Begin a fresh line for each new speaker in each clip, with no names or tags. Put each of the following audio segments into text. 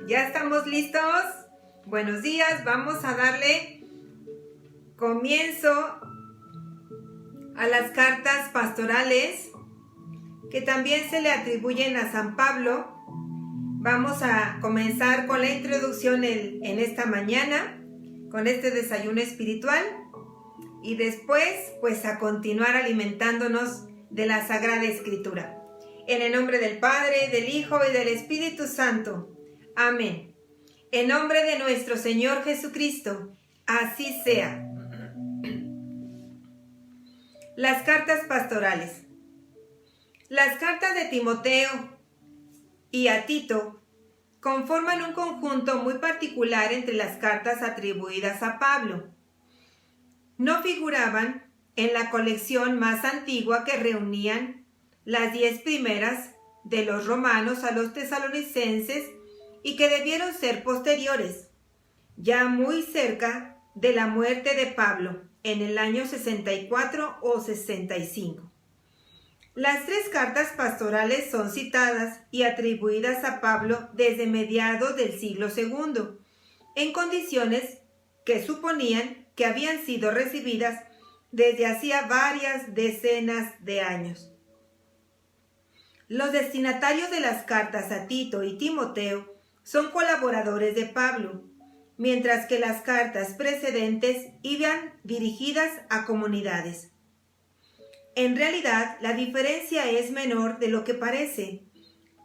¿Ya estamos listos? Buenos días, vamos a darle comienzo a las cartas pastorales que también se le atribuyen a San Pablo. Vamos a comenzar con la introducción en esta mañana, con este desayuno espiritual, y después pues a continuar alimentándonos de la Sagrada Escritura. En el nombre del Padre, del Hijo y del Espíritu Santo. Amén. En nombre de nuestro Señor Jesucristo, así sea. Las cartas pastorales. Las cartas de Timoteo y a Tito conforman un conjunto muy particular entre las cartas atribuidas a Pablo. No figuraban en la colección más antigua que reunían las 10 primeras de los romanos a los tesalonicenses y que debieron ser posteriores, ya muy cerca de la muerte de Pablo, en el año 64 o 65. Las 3 cartas pastorales son citadas y atribuidas a Pablo desde mediados del siglo II, en condiciones que suponían que habían sido recibidas desde hacía varias decenas de años. Los destinatarios de las cartas a Tito y Timoteo son colaboradores de Pablo, mientras que las cartas precedentes iban dirigidas a comunidades. En realidad, la diferencia es menor de lo que parece,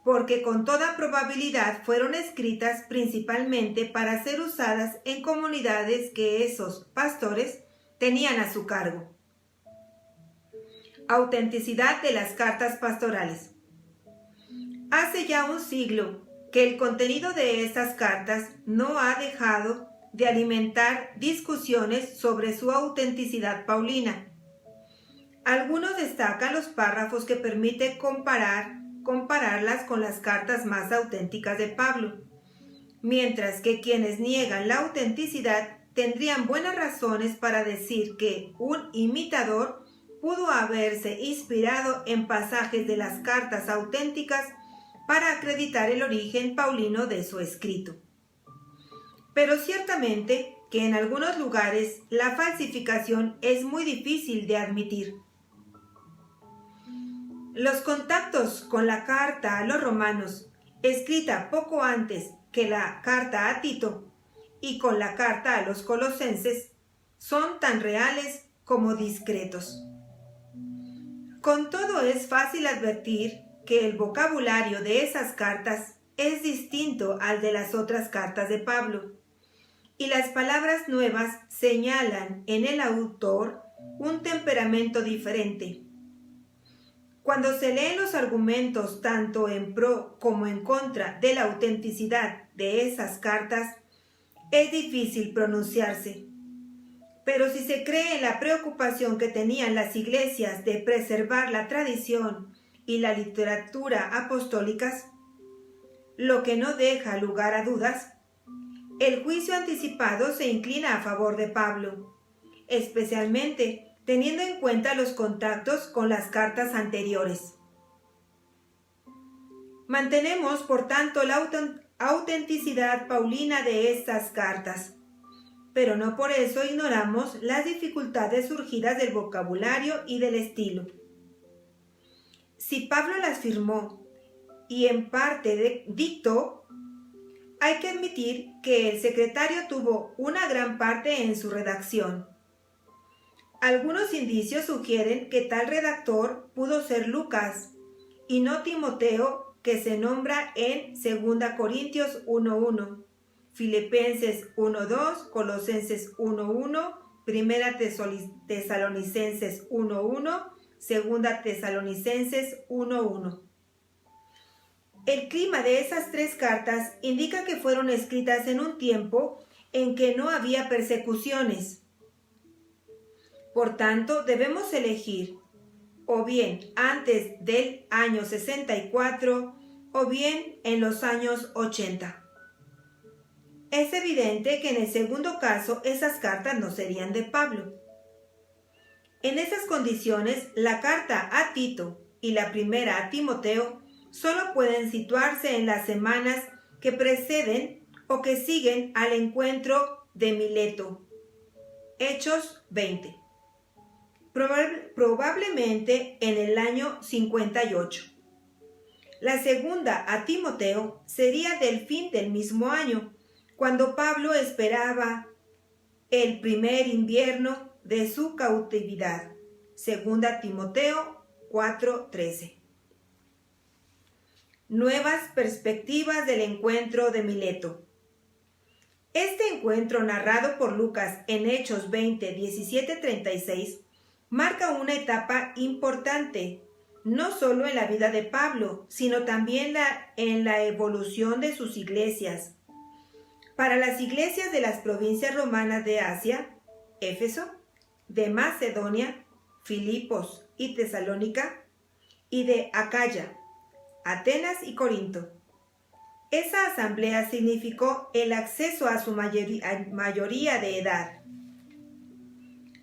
porque con toda probabilidad fueron escritas principalmente para ser usadas en comunidades que esos pastores tenían a su cargo. Autenticidad de las cartas pastorales. Hace ya un siglo que el contenido de estas cartas no ha dejado de alimentar discusiones sobre su autenticidad paulina. Algunos destacan los párrafos que permiten compararlas con las cartas más auténticas de Pablo, mientras que quienes niegan la autenticidad tendrían buenas razones para decir que un imitador pudo haberse inspirado en pasajes de las cartas auténticas para acreditar el origen paulino de su escrito. Pero ciertamente que en algunos lugares la falsificación es muy difícil de admitir. Los contactos con la carta a los romanos, escrita poco antes que la carta a Tito, y con la carta a los colosenses, son tan reales como discretos. Con todo, es fácil advertir que el vocabulario de esas cartas es distinto al de las otras cartas de Pablo, y las palabras nuevas señalan en el autor un temperamento diferente. Cuando se leen los argumentos tanto en pro como en contra de la autenticidad de esas cartas, es difícil pronunciarse. Pero si se cree en la preocupación que tenían las iglesias de preservar la tradición y la literatura apostólicas, lo que no deja lugar a dudas, el juicio anticipado se inclina a favor de Pablo, especialmente teniendo en cuenta los contactos con las cartas anteriores. Mantenemos, por tanto, la autenticidad paulina de estas cartas, pero no por eso ignoramos las dificultades surgidas del vocabulario y del estilo. Si Pablo las firmó y en parte dictó, hay que admitir que el secretario tuvo una gran parte en su redacción. Algunos indicios sugieren que tal redactor pudo ser Lucas y no Timoteo, que se nombra en 2 Corintios 1:1, Filipenses 1:2, Colosenses 1:1, 1 Tesalonicenses 1:1, 2 Tesalonicenses 1:1. El clima de esas 3 cartas indica que fueron escritas en un tiempo en que no había persecuciones. Por tanto, debemos elegir o bien antes del año 64 o bien en los años 80. Es evidente que en el segundo caso esas cartas no serían de Pablo. En esas condiciones, la carta a Tito y la primera a Timoteo solo pueden situarse en las semanas que preceden o que siguen al encuentro de Mileto. Hechos 20. Probablemente en el año 58. La segunda a Timoteo sería del fin del mismo año, cuando Pablo esperaba el primer invierno de su cautividad. Segunda Timoteo 4:13. Nuevas perspectivas del encuentro de Mileto. Este encuentro narrado por Lucas en Hechos 20, 17-36 marca una etapa importante, no solo en la vida de Pablo, sino también en la evolución de sus iglesias. Para las iglesias de las provincias romanas de Asia, Éfeso, de Macedonia, Filipos y Tesalónica, y de Acaya, Atenas y Corinto. Esa asamblea significó el acceso a su mayoría de edad.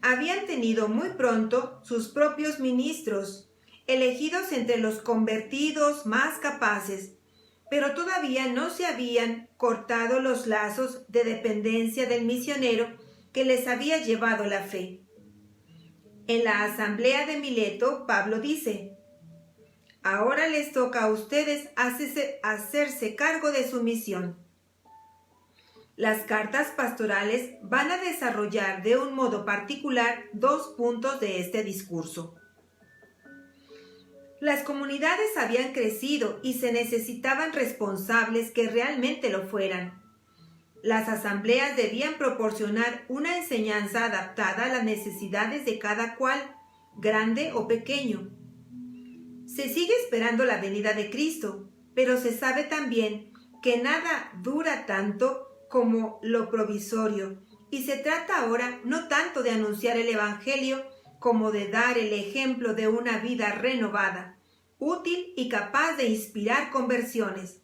Habían tenido muy pronto sus propios ministros, elegidos entre los convertidos más capaces, pero todavía no se habían cortado los lazos de dependencia del misionero que les había llevado la fe. En la asamblea de Mileto, Pablo dice: ahora les toca a ustedes hacerse cargo de su misión. Las cartas pastorales van a desarrollar de un modo particular dos puntos de este discurso. Las comunidades habían crecido y se necesitaban responsables que realmente lo fueran. Las asambleas debían proporcionar una enseñanza adaptada a las necesidades de cada cual, grande o pequeño. Se sigue esperando la venida de Cristo, pero se sabe también que nada dura tanto como lo provisorio, y se trata ahora no tanto de anunciar el Evangelio como de dar el ejemplo de una vida renovada, útil y capaz de inspirar conversiones.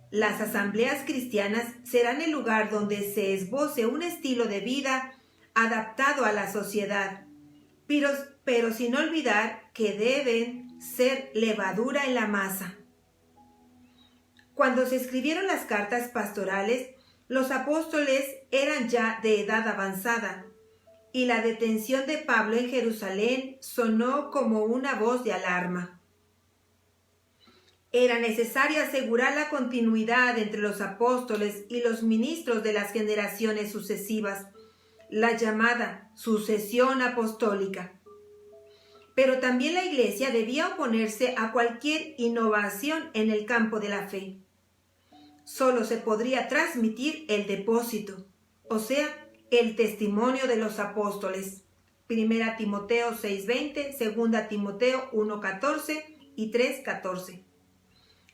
Las asambleas cristianas serán el lugar donde se esboce un estilo de vida adaptado a la sociedad, pero sin olvidar que deben ser levadura en la masa. Cuando se escribieron las cartas pastorales, los apóstoles eran ya de edad avanzada, y la detención de Pablo en Jerusalén sonó como una voz de alarma. Era necesario asegurar la continuidad entre los apóstoles y los ministros de las generaciones sucesivas, la llamada sucesión apostólica. Pero también la Iglesia debía oponerse a cualquier innovación en el campo de la fe. Solo se podría transmitir el depósito, o sea, el testimonio de los apóstoles. 1 Timoteo 6:20, 2 Timoteo 1:14 y 3:14.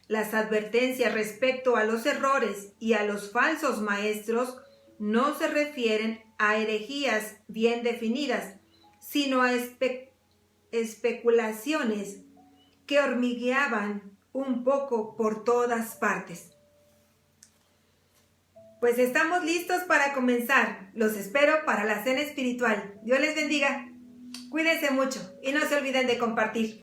Las advertencias respecto a los errores y a los falsos maestros no se refieren a herejías bien definidas, sino a especulaciones que hormigueaban un poco por todas partes. Pues estamos listos para comenzar. Los espero para la cena espiritual. Dios les bendiga. Cuídense mucho y no se olviden de compartir.